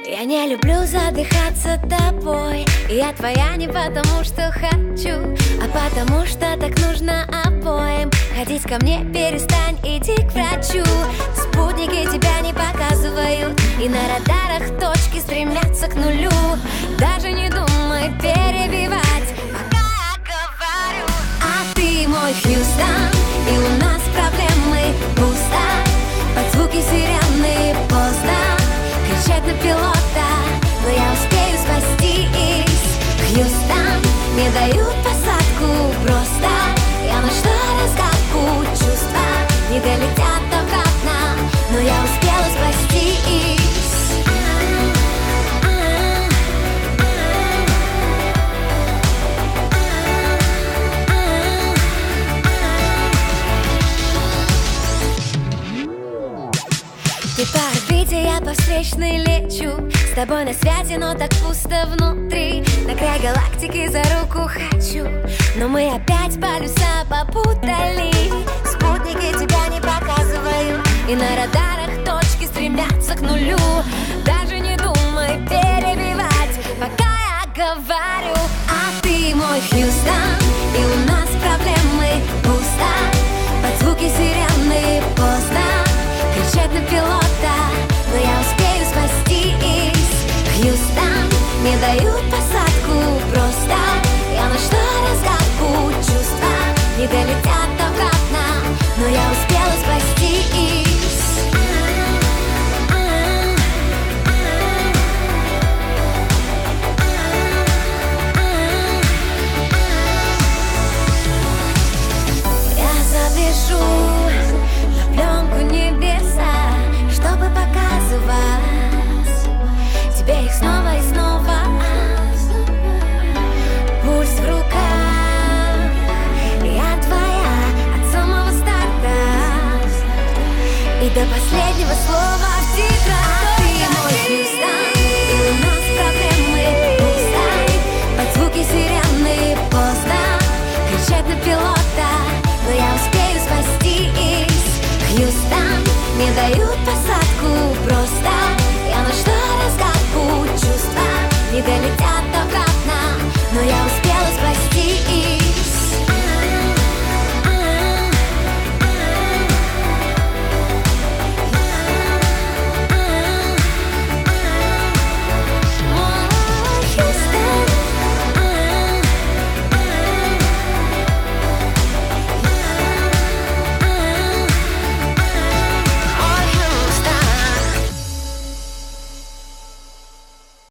Я не люблю задыхаться тобой. Я твоя не потому, что хочу, а потому, что так нужно обоим. Ходить ко мне перестань, иди к врачу. Спутники тебя не показывают, и на радарах точки стремятся к нулю. Даже не думай перебивать, пока я говорю. А ты мой Хьюстон, и у нас проблемы пусто. Под звуки сирены поздно кричать на пилота, но я успею спастись. Хьюстон, не дают посадку просто. Я нашла разгадку, чувства не долетят обратно, но я успела спастись. Ты по орбите, я по встречной лечу. С тобой на связи, но так пусто внутри. На край галактики за руку хочу, но мы опять полюса попутали. Спутники тебя не показывают, и на радарах точки стремятся к нулю. Даже не думай перебивать, пока я говорю.